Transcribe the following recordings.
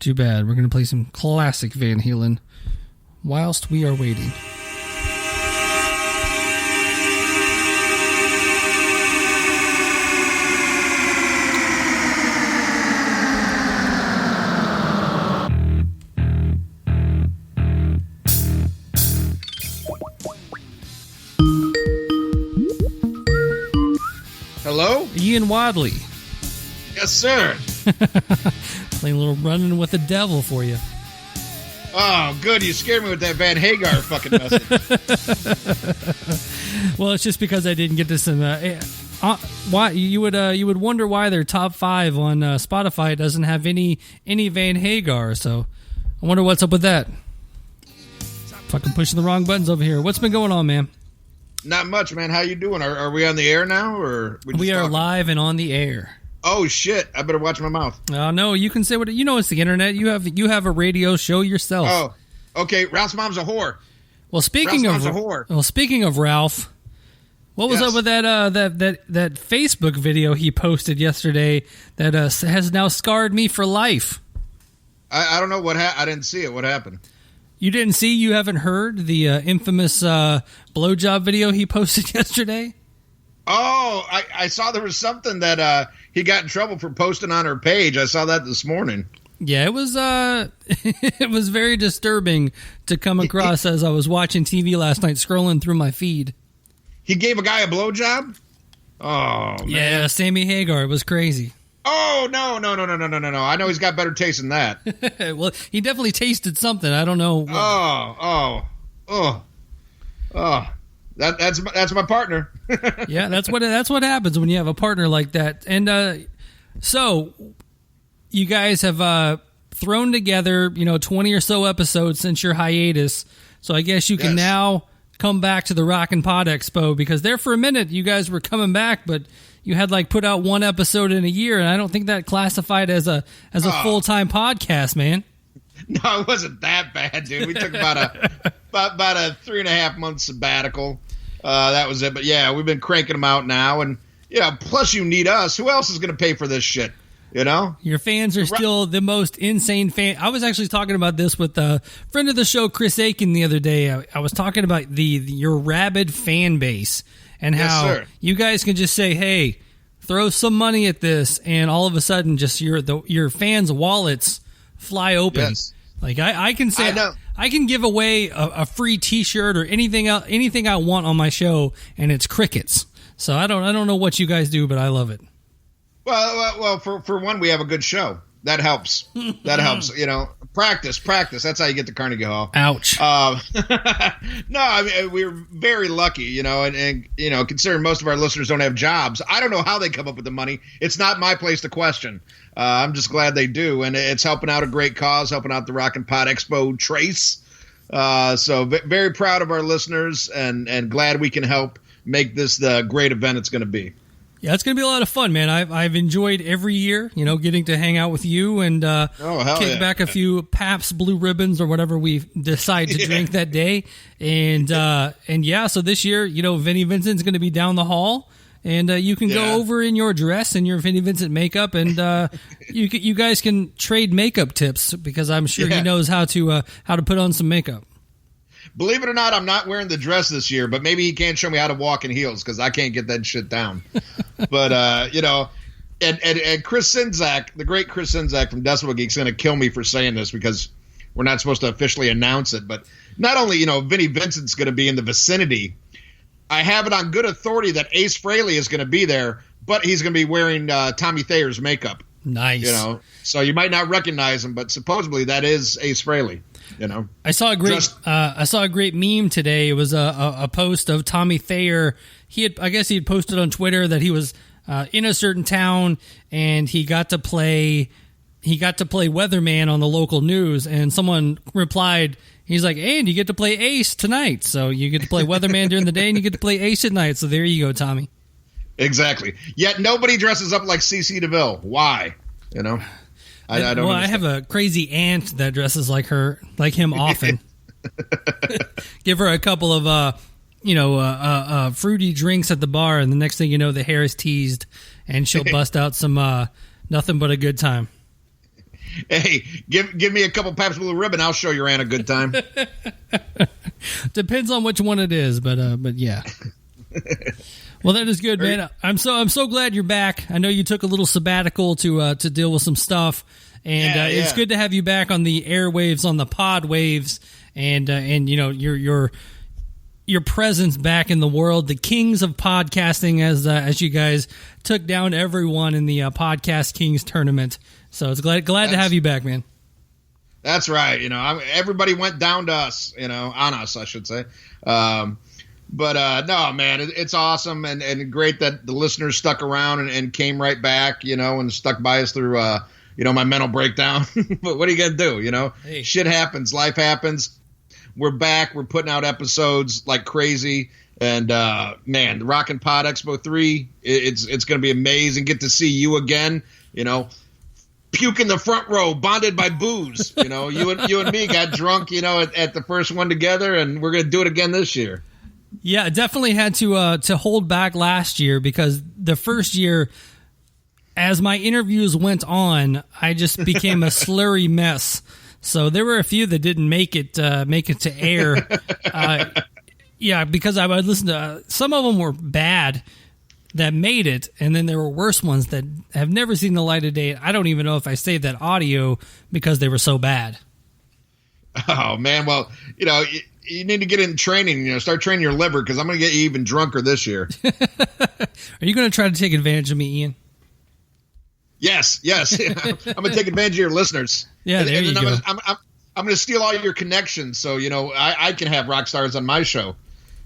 Too bad. We're going to play some classic Van Halen whilst we are waiting. Hello? Ian Wadley. Yes, sir. Playing a little Running with the Devil for you. Oh, good. You scared me with that Van Hagar fucking message. Well, it's just because I didn't get this in. Why you would wonder why their top 5 on Spotify doesn't have any Van Hagar. So I wonder what's up with that. Fucking pushing the wrong buttons over here. What's been going on, man? Not much, man. How you doing? Are we on the air now, or we are talking? Live and on the air? Oh shit! I better watch my mouth. No, you can say what you know. It's the internet. You have a radio show yourself. Oh, okay. Ralph's mom's a whore. Well, speaking of Ralph, what was up with that Facebook video he posted yesterday that has now scarred me for life? I don't know what I didn't see it. What happened? You didn't see? You haven't heard the infamous blowjob video he posted yesterday? Oh, I saw there was something that he got in trouble for posting on her page. I saw that this morning. Yeah, it was it was very disturbing to come across as I was watching TV last night, scrolling through my feed. He gave a guy a blowjob? Oh, man. Yeah, Sammy Hagar. It was crazy. Oh, no. I know he's got better taste than that. Well, he definitely tasted something. I don't know. That's my partner. Yeah, that's what happens when you have a partner like that. And so you guys have thrown together, 20 or so episodes since your hiatus. So I guess you can now come back to the Rock and Pod Expo, because there for a minute you guys were coming back, but you had put out one episode in a year, and I don't think that classified as a full-time podcast, man. No, it wasn't that bad, dude. We took about a 3.5 month sabbatical. That was it. But yeah, we've been cranking them out now, and plus you need us. Who else is going to pay for this shit? Your fans are still the most insane fan. I was actually talking about this with a friend of the show, Chris Aiken, the other day. I was talking about your rabid fan base and how you guys can just say, hey, throw some money at this, and all of a sudden just your fans' wallets fly open. Yes. I can say I can give away a free T-shirt or anything I want on my show, and it's crickets. So I don't know what you guys do, but I love it. Well, for one, we have a good show. That helps. That helps. Practice. That's how you get to Carnegie Hall. Ouch. No, I mean, we're very lucky, and considering most of our listeners don't have jobs, I don't know how they come up with the money. It's not my place to question. I'm just glad they do, and it's helping out a great cause, helping out the Rock and Pod Expo Trace. So very proud of our listeners, and glad we can help make this the great event it's going to be. Yeah, it's going to be a lot of fun, man. I've enjoyed every year, getting to hang out with you and kick back a few Pabst Blue Ribbons or whatever we decide to drink that day. And so this year, Vinnie Vincent's going to be down the hall, and you can go over in your dress and your Vinnie Vincent makeup, and you guys can trade makeup tips, because I'm sure he knows how to put on some makeup. Believe it or not, I'm not wearing the dress this year, but maybe he can't show me how to walk in heels, because I can't get that shit down. But, and Chris Sinzak, the great Chris Sinzak from Decibel Geek's going to kill me for saying this, because we're not supposed to officially announce it. But not only, Vinnie Vincent's going to be in the vicinity, I have it on good authority that Ace Frehley is going to be there, but he's going to be wearing Tommy Thayer's makeup. Nice. So you might not recognize him, but supposedly that is Ace Frehley. I saw a great meme today. It was a post of Tommy Thayer. He had posted on Twitter that he was in a certain town, and he got to play weatherman on the local news, and someone replied, he's like, and you get to play Ace tonight. So you get to play weatherman during the day, and you get to play Ace at night. So there you go, Tommy. Exactly. Yet nobody dresses up like CeCe DeVille. Why? I don't understand. I have a crazy aunt that dresses like him often. Give her a couple of fruity drinks at the bar, and the next thing you know, the hair is teased, and she'll bust out some nothing but a good time. Hey, give me a couple Pabst Blue Ribbon. I'll show your aunt a good time. Depends on which one it is, but yeah. Well, that is good, man. I'm so glad you're back. I know you took a little sabbatical to deal with some stuff, and it's good to have you back on the airwaves, on the pod waves, and you know your presence back in the world, the kings of podcasting, as you guys took down everyone in the Podcast Kings tournament. So it's glad to have you back, man. That's right. You know, everybody went down to us. You know, on us, I should say. But no, man, it's awesome and great that the listeners stuck around and came right back, you know, and stuck by us through, you know, my mental breakdown. But what are you going to do? You know, Shit happens. Life happens. We're back. We're putting out episodes like crazy. And, man, the Rockin' Pod Expo 3, it's going to be amazing. Get to see you again, you know. Puke in the front row, bonded by booze. You know, you and me got drunk, you know, at the first one together, and we're going to do it again this year. Yeah, definitely had to hold back last year because the first year, as my interviews went on, I just became a slurry mess. So there were a few that didn't make it to air. Yeah, because I would listen to some of them were bad that made it, and then there were worse ones that have never seen the light of day. I don't even know if I saved that audio because they were so bad. Oh man, well, you know. You need to get in training, you know, start training your liver because I'm going to get you even drunker this year. Are you going to try to take advantage of me, Ian? Yes. I'm going to take advantage of your listeners. Yeah, there you go. I'm going to steal all your connections so, you know, I can have rock stars on my show,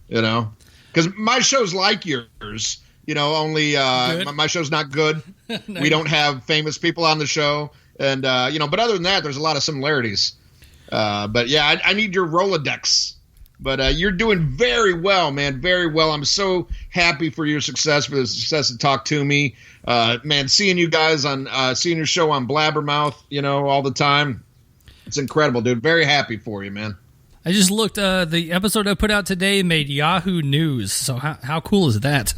you know, because my show's like yours, you know, only my show's not good. Nice. We don't have famous people on the show. And, you know, but other than that, there's a lot of similarities. But yeah, I need your Rolodex. But you're doing very well, man. Very well. I'm so happy for your success, for the success of Talk to Me. Man, seeing you guys on seeing your show on Blabbermouth, you know, all the time. It's incredible, dude. Very happy for you, man. I just looked. The episode I put out today made Yahoo News. So how cool is that?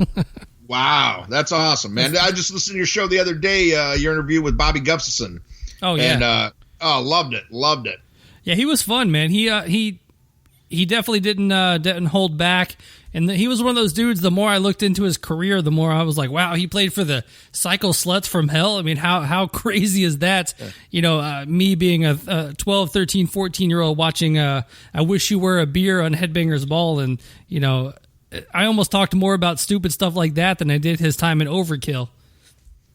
Wow, that's awesome, man. I just listened to your show the other day. Your interview with Bobby Gustafson. Oh yeah. And loved it. Yeah, he was fun, man. He definitely didn't hold back, and he was one of those dudes. The more I looked into his career, the more I was like, wow, he played for the Cycle Sluts from Hell. I mean, how crazy is that? Yeah. You know, me being a 12, 13, 14-year-old watching I Wish You Were a Beer on Headbangers Ball, and, you know, I almost talked more about stupid stuff like that than I did his time in Overkill.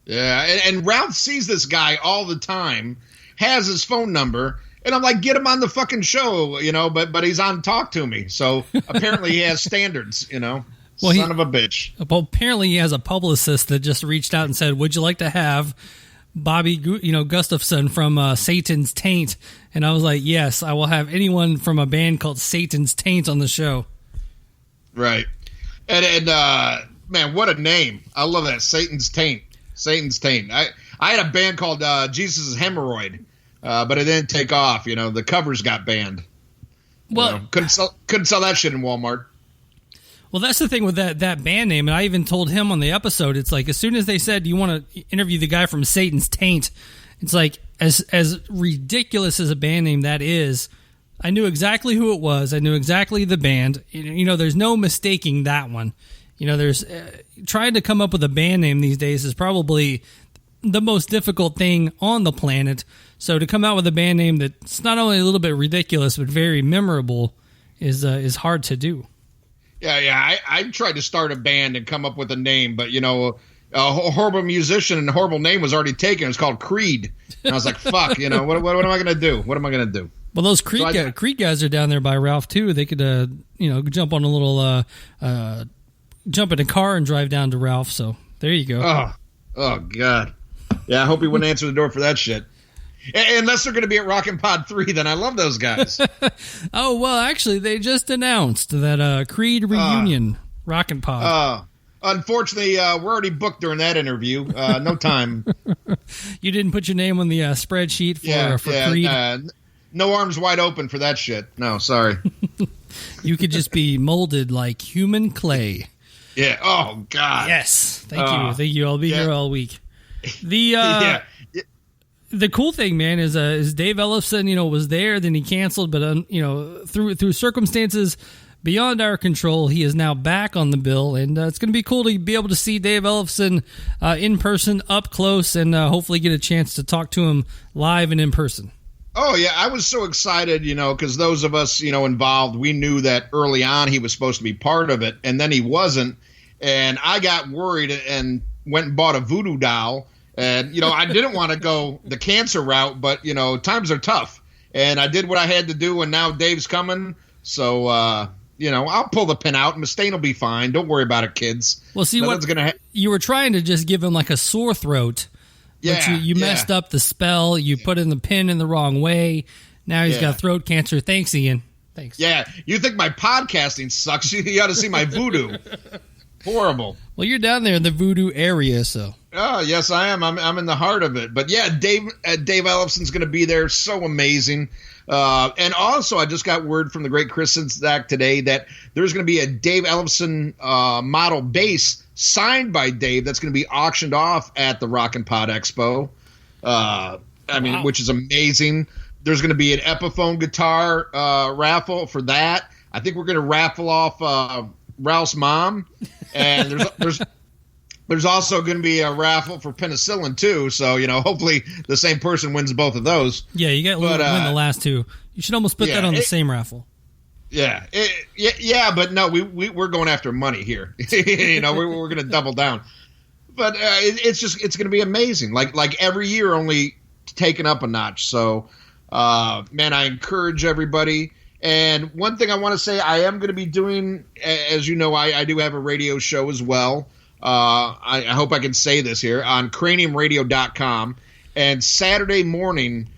Yeah, and Ralph sees this guy all the time, has his phone number, and I'm like, get him on the fucking show, you know, but he's on Talk to Me. So apparently he has standards, you know. Well, son of a bitch. Well, apparently he has a publicist that just reached out and said, would you like to have Bobby, Gustafson from Satan's Taint? And I was like, yes, I will have anyone from a band called Satan's Taint on the show. Right. And man, what a name. I love that. Satan's Taint. Satan's Taint. I had a band called Jesus' Hemorrhoid. But it didn't take off. You know, the covers got banned. Well, couldn't sell that shit in Walmart. Well, that's the thing with that band name, and I even told him on the episode. It's like as soon as they said you want to interview the guy from Satan's Taint, it's like as ridiculous as a band name that is. I knew exactly who it was. I knew exactly the band. You know, there's no mistaking that one. You know, there's trying to come up with a band name these days is probably the most difficult thing on the planet. So to come out with a band name that's not only a little bit ridiculous but very memorable is hard to do. Yeah. I tried to start a band and come up with a name, but you know, a horrible musician and a horrible name was already taken. It was called Creed, and I was like, "Fuck," you know, what am I going to do? What am I going to do? Well, those Creed guys are down there by Ralph too. They could, jump on a little, jump in a car and drive down to Ralph. So there you go. Oh God. Yeah, I hope he wouldn't answer the door for that shit. Unless they're going to be at Rockin' Pod 3, then I love those guys. Oh, well, actually, they just announced that Creed reunion, Rockin' Pod. Unfortunately, we're already booked during that interview. No time. You didn't put your name on the spreadsheet for Creed? No arms wide open for that shit. No, sorry. You could just be molded like human clay. Yeah. Oh, God. Yes. Thank you. I'll be here all week. The the cool thing, man, is Dave Ellefson, was there, then he canceled, but through circumstances beyond our control, he is now back on the bill, and it's going to be cool to be able to see Dave Ellefson in person, up close, and hopefully get a chance to talk to him live and in person. Oh, yeah, I was so excited, because those of us, involved, we knew that early on he was supposed to be part of it, and then he wasn't, and I got worried and went and bought a voodoo doll, and, I didn't want to go the cancer route, but, times are tough, and I did what I had to do, and now Dave's coming, so, I'll pull the pin out. Mustaine will be fine. Don't worry about it, kids. Well, see, you were trying to just give him like a sore throat. Yeah, but you messed up the spell. You put in the pin in the wrong way. Now he's got throat cancer. Thanks, Ian. Thanks. Yeah, you think my podcasting sucks? You ought to see my voodoo. Horrible. Well, you're down there in the voodoo area, so. Oh, yes, I am. I'm in the heart of it. But yeah, Dave Ellefson's going to be there. So amazing. And also, I just got word from the great Chris Sinzak today that there's going to be a Dave Ellefson model bass signed by Dave that's going to be auctioned off at the Rock and Pod Expo. Which is amazing. There's going to be an Epiphone guitar raffle for that. I think we're going to raffle off Ralph's mom, and there's also going to be a raffle for penicillin too. So hopefully the same person wins both of those. Yeah, you got to win the last two. You should almost put that on the same raffle. Yeah, but no, we're going after money here. We're going to double down. But it's going to be amazing. Like every year, only taken up a notch. So, man, I encourage everybody. And one thing I want to say, I am going to be doing, as you know, I do have a radio show as well. I hope I can say this here on craniumradio.com. And Saturday morning,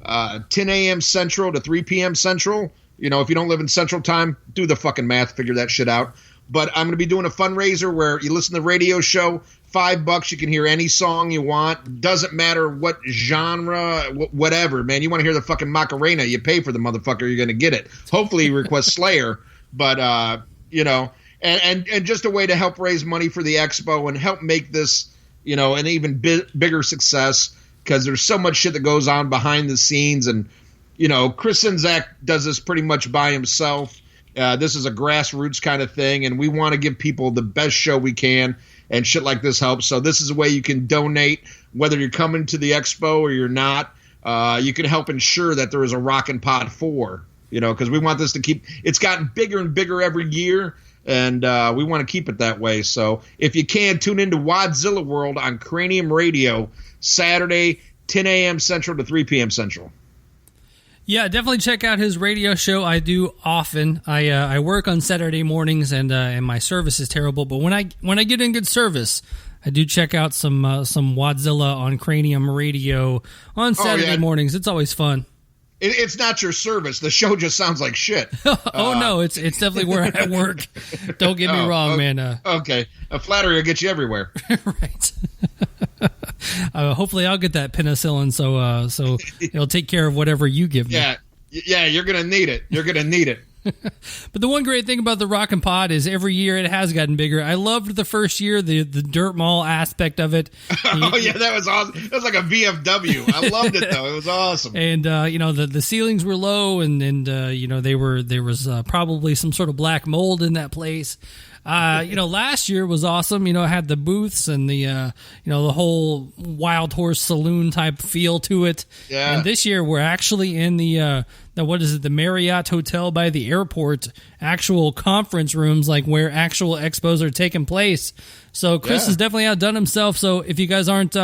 10 a.m. Central to 3 p.m. Central. If you don't live in Central Time, do the fucking math, figure that shit out. But I'm going to be doing a fundraiser where you listen to the radio show, $5, you can hear any song you want. Doesn't matter what genre, whatever, man. You want to hear the fucking Macarena, you pay for the motherfucker, you're going to get it. Hopefully you request Slayer, but, and just a way to help raise money for the expo and help make this, an even bigger success, because there's so much shit that goes on behind the scenes. And, Chris Sinzak does this pretty much by himself. This is a grassroots kind of thing, and we want to give people the best show we can, and shit like this helps. So this is a way you can donate, whether you're coming to the expo or you're not. You can help ensure that there is a Rockin' Pod 4, because we want this to keep – it's gotten bigger and bigger every year, and we want to keep it that way. So if you can, tune into Wadzilla World on Cranium Radio, Saturday, 10 a.m. Central to 3 p.m. Central. Yeah, definitely check out his radio show. I do often. I work on Saturday mornings, and my service is terrible. But when I get in good service, I do check out some Wadzilla on Cranium Radio on Saturday mornings. It's always fun. It's not your service. The show just sounds like shit. No, it's definitely where I work. Don't get me wrong, man. Okay, a flattery will get you everywhere. Right. Hopefully, I'll get that penicillin, so it'll take care of whatever you give me. Yeah, you're gonna need it. You're gonna need it. But the one great thing about the Rockin' Pod is every year it has gotten bigger. I loved the first year, the dirt mall aspect of it. That was awesome. It was like a VFW. I loved it though. It was awesome. And the ceilings were low, and there was probably some sort of black mold in that place. Last year was awesome. It had the booths and the whole Wild Horse Saloon type feel to it. Yeah. And this year we're actually in the Marriott Hotel by the airport, actual conference rooms, like where actual expos are taking place. So Chris has definitely outdone himself. So if you guys aren't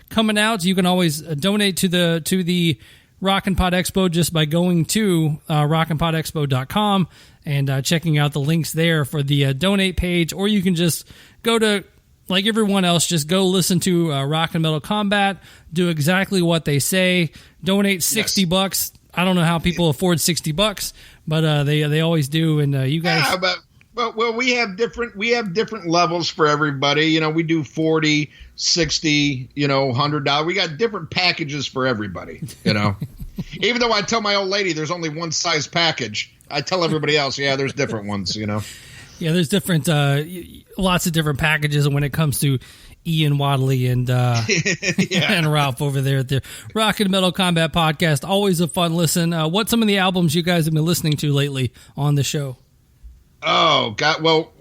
coming out, you can always donate to the Rockin' Pod Expo just by going to rockinpodexpo.com and checking out the links there for the donate page, or you can just go to, like everyone else, just go listen to Rock and Metal Combat, do exactly what they say, donate $60. I don't know how people afford $60, but they always do, and you guys. Yeah, but we have different levels for everybody. We do $40, $60, $100. We got different packages for everybody. Even though I tell my old lady there's only one size package, I tell everybody else, there's different ones. Yeah, there's different, lots of different packages when it comes to Ian Wadley and and Ralph over there at the Rock and Metal Combat Podcast. Always a fun listen. What's some of the albums you guys have been listening to lately on the show? Oh, God. Well,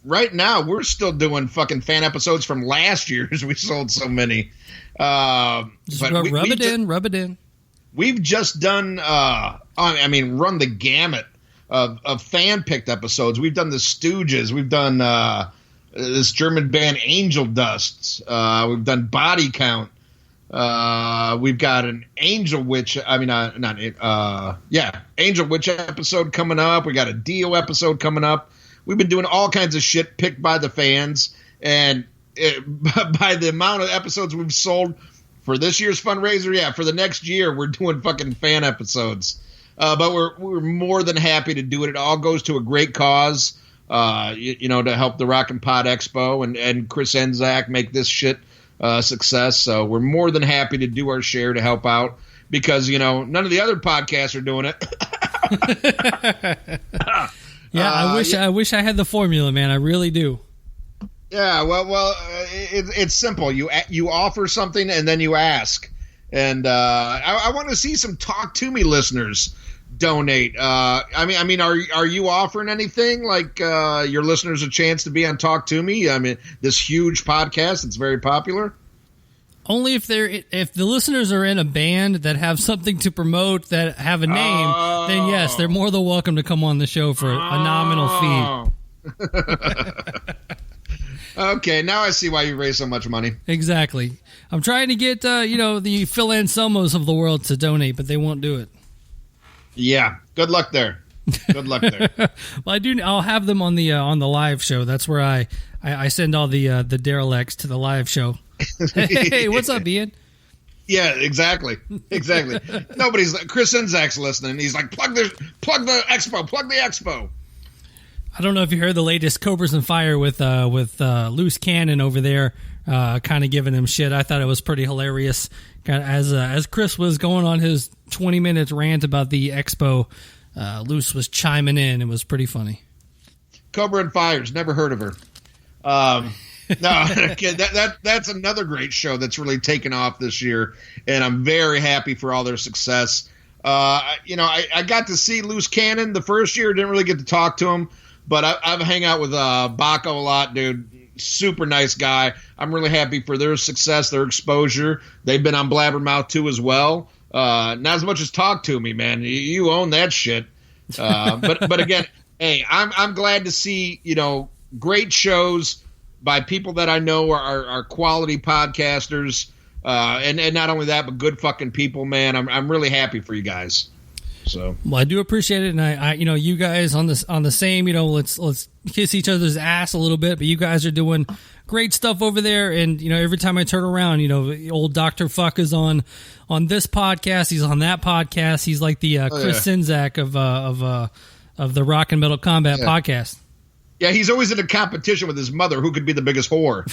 right now we're still doing fucking fan episodes from last year's. We sold so many. Rub it in. We've just done, run the gamut of fan-picked episodes. We've done the Stooges. We've done this German band Angel Dust. We've done Body Count. We've got an Angel Witch. Angel Witch episode coming up. We got a Dio episode coming up. We've been doing all kinds of shit picked by the fans, and by the amount of episodes we've sold for this year's fundraiser, for the next year we're doing fucking fan episodes. But we're more than happy to do it. It all goes to a great cause, to help the Rock and Pod Expo and Chris Enzak make this shit success. So we're more than happy to do our share to help out because, none of the other podcasts are doing it. I wish I had the formula, man. I really do. Yeah, well, it's simple. You offer something and then you ask. And I want to see some Talk To Me listeners donate. Are you offering anything like your listeners a chance to be on Talk To Me? I mean, this huge podcast, it's very popular. Only if the listeners are in a band that have something to promote that have a name, then yes, they're more than welcome to come on the show for a nominal fee. Okay, now I see why you raise so much money. Exactly. I'm trying to get the Phil Anselmos of the world to donate, but they won't do it. Yeah, good luck there. Good luck there. Well, I'll have them on the live show. That's where I send all the derelicts to the live show. Hey, what's up, Ian? Yeah, exactly. Chris Enzak's listening. He's like, plug the expo. I don't know if you heard the latest Cobras and Fire with Loose Cannon over there, kind of giving him shit. I thought it was pretty hilarious. As Chris was going on his 20 minutes rant about the expo, Loose was chiming in. It was pretty funny. Cobra and Fires, never heard of her. No, that's another great show that's really taken off this year, and I'm very happy for all their success. I got to see Loose Cannon the first year. Didn't really get to talk to him, but I've hung out with Baco a lot, dude. Super nice guy. I'm really happy for their success, their exposure. They've been on Blabbermouth too as well. Not as much as Talk To Me, man. You own that shit. But again, hey, I'm glad to see great shows by people that I know are quality podcasters, and not only that, but good fucking people, man. I'm really happy for you guys. So, well, I do appreciate it, and I you guys on the same, let's kiss each other's ass a little bit, but you guys are doing great stuff over there, and every time I turn around, old Dr. Fuck is on this podcast, he's on that podcast, he's like the Chris Enzak of the Rock and Metal Combat Podcast. Yeah, he's always in a competition with his mother. Who could be the biggest whore?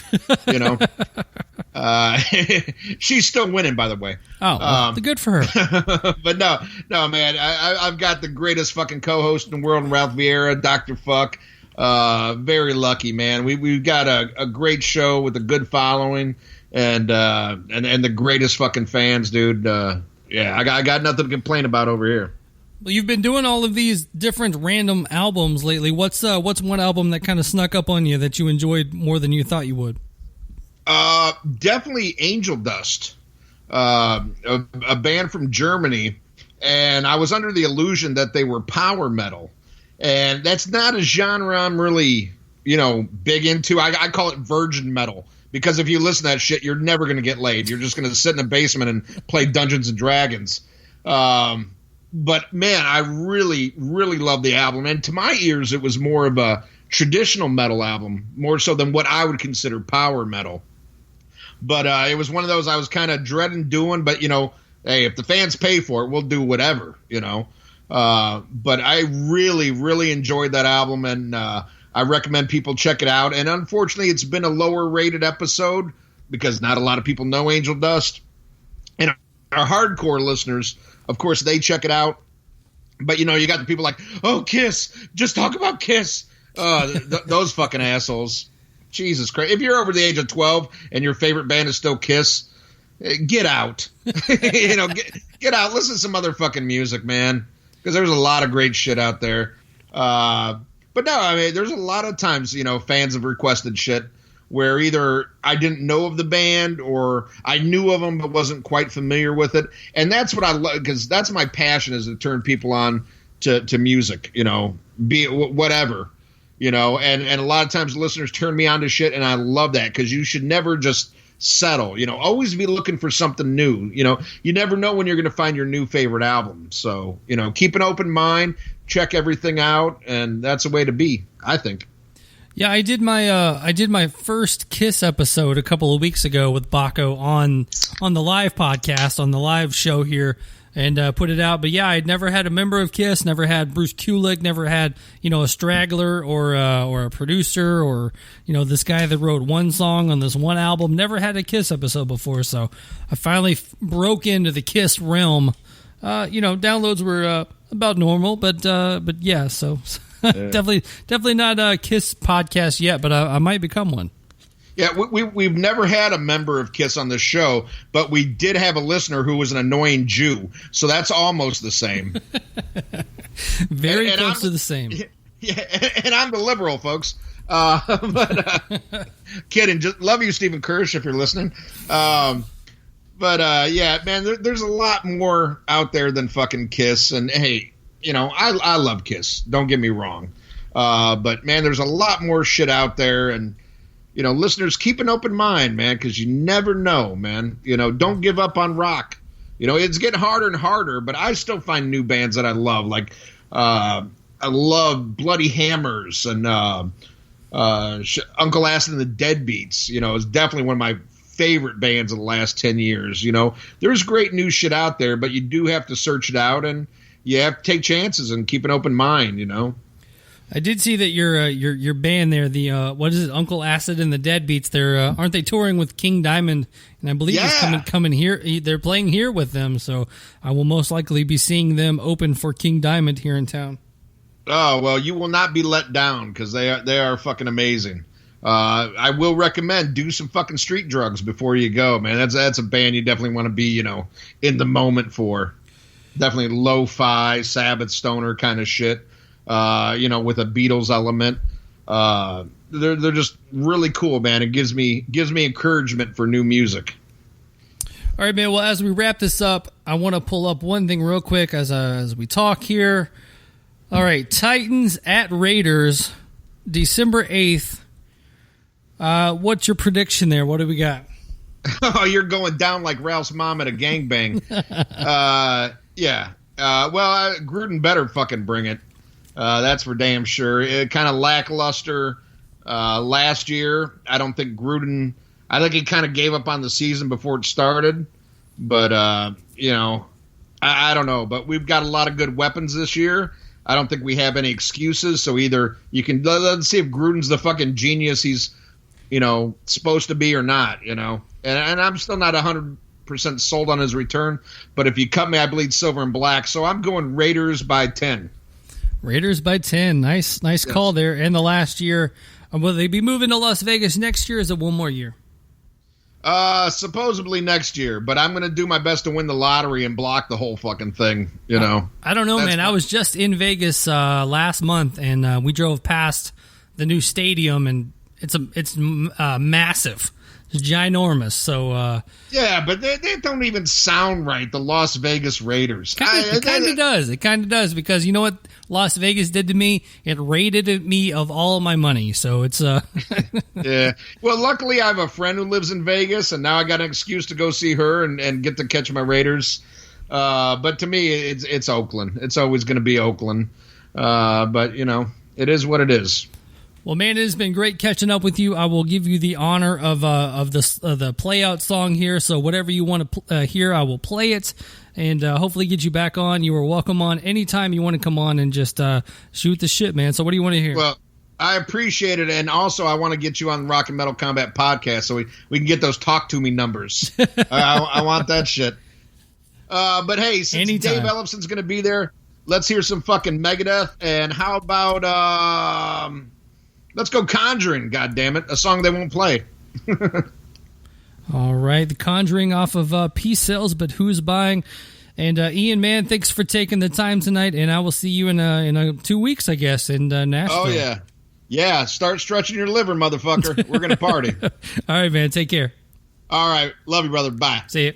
She's still winning, by the way. Oh, good for her. But no, man. I've got the greatest fucking co-host in the world, Ralph Vieira, Dr. Fuck. Very lucky, man. We've got a great show with a good following and the greatest fucking fans, dude. I got nothing to complain about over here. Well, you've been doing all of these different random albums lately. What's one album that kind of snuck up on you that you enjoyed more than you thought you would? Definitely Angel Dust, a band from Germany, and I was under the illusion that they were power metal, and that's not a genre I'm really, big into. I call it virgin metal because if you listen to that shit, you're never going to get laid. You're just going to sit in a basement and play Dungeons and Dragons. But man, I really, really love the album. And to my ears, it was more of a traditional metal album, more so than what I would consider power metal. But it was one of those I was kind of dreading doing. But, hey, if the fans pay for it, we'll do whatever, But I really, really enjoyed that album, and I recommend people check it out. And unfortunately, it's been a lower rated episode because not a lot of people know Angel Dust. And our hardcore listeners, of course, they check it out. But, you got the people like, oh, Kiss, just talk about Kiss. Those fucking assholes. Jesus Christ. If you're over the age of 12 and your favorite band is still Kiss, get out. Get out. Listen to some motherfucking music, man. Because there's a lot of great shit out there. But no, I mean, there's a lot of times, fans have requested shit where either I didn't know of the band or I knew of them but wasn't quite familiar with it. And that's what I love, because that's my passion, is to turn people on to music, be it whatever, and a lot of times listeners turn me on to shit, and I love that, because you should never just settle, always be looking for something new. You never know when you're going to find your new favorite album. So, keep an open mind, check everything out, and that's a way to be, I think. Yeah, I did my first Kiss episode a couple of weeks ago with Baco on the live podcast, on the live show here, and put it out. But yeah, I'd never had a member of Kiss, never had Bruce Kulick, never had a straggler or a producer or this guy that wrote one song on this one album. Never had a Kiss episode before, so I finally broke into the Kiss realm. Downloads were about normal, but yeah, so. Yeah. definitely not a Kiss podcast yet, but I might become one. Yeah, we've never had a member of Kiss on this show, but we did have a listener who was an annoying Jew, so that's almost the same. Very close to the same. Yeah, and I'm the liberal, folks. Kidding. Just love you, Stephen Kirsch, if you're listening. Yeah, man, there's a lot more out there than fucking Kiss, and hey, I love Kiss. Don't get me wrong. But, man, there's a lot more shit out there. And, listeners, keep an open mind, man, because you never know, man. Don't give up on rock. It's getting harder and harder, but I still find new bands that I love. Like, I love Bloody Hammers and Uncle Acid and the Deadbeats. It's definitely one of my favorite bands of the last 10 years. There's great new shit out there, but you do have to search it out, and you have to take chances and keep an open mind, I did see that your band there, the what is it, Uncle Acid and the Deadbeats? They're aren't they touring with King Diamond? And I believe it's coming here. They're playing here with them, so I will most likely be seeing them open for King Diamond here in town. Oh well, you will not be let down, because they are fucking amazing. I will recommend do some fucking street drugs before you go, man. That's a band you definitely want to be in the moment for. Definitely lo-fi, Sabbath, stoner kind of shit, with a Beatles element. They're just really cool, man. It gives me encouragement for new music. All right, man. Well, as we wrap this up, I want to pull up one thing real quick as we talk here. All right, Titans at Raiders, December 8th. What's your prediction there? What do we got? Oh, you're going down like Ralph's mom at a gangbang. Yeah. Gruden better fucking bring it. That's for damn sure. It kind of lackluster last year. I don't think Gruden. I think he kind of gave up on the season before it started. But I don't know. But we've got a lot of good weapons this year. I don't think we have any excuses. So either you can let's see if Gruden's the fucking genius he's supposed to be or not. And I'm still not 100% sold on his return, but if you cut me, I bleed silver and black. So I'm going Raiders by 10. Raiders by 10. Nice yes. Call there. And the last year, will they be moving to Las Vegas next year? Or is it one more year? Supposedly next year, but I'm going to do my best to win the lottery and block the whole fucking thing. I don't know, man. I was just in Vegas last month, and we drove past the new stadium, and it's massive. It's ginormous. So yeah, but they don't even sound right. The Las Vegas Raiders. It kind of does. It kind of does, because you know what Las Vegas did to me? It raided me of all of my money. So it's yeah. Well, luckily I have a friend who lives in Vegas, and now I got an excuse to go see her and get to catch my Raiders. But to me, it's Oakland. It's always going to be Oakland. But it is what it is. Well, man, it has been great catching up with you. I will give you the honor of the play-out song here. So whatever you want to hear, I will play it, and hopefully get you back on. You are welcome on anytime you want to come on and just shoot the shit, man. So what do you want to hear? Well, I appreciate it, and also I want to get you on the Rock and Metal Combat podcast so we can get those Talk To Me numbers. I want that shit. But hey, since anytime. Dave Ellison's going to be there, let's hear some fucking Megadeth. And how about Let's go Conjuring, goddammit. A song they won't play. All right. The Conjuring off of Peace Sells, but Who's Buying? And Ian, man, thanks for taking the time tonight. And I will see you in 2 weeks, I guess, in Nashville. Oh, yeah. Yeah, start stretching your liver, motherfucker. We're going to party. All right, man. Take care. All right. Love you, brother. Bye. See you.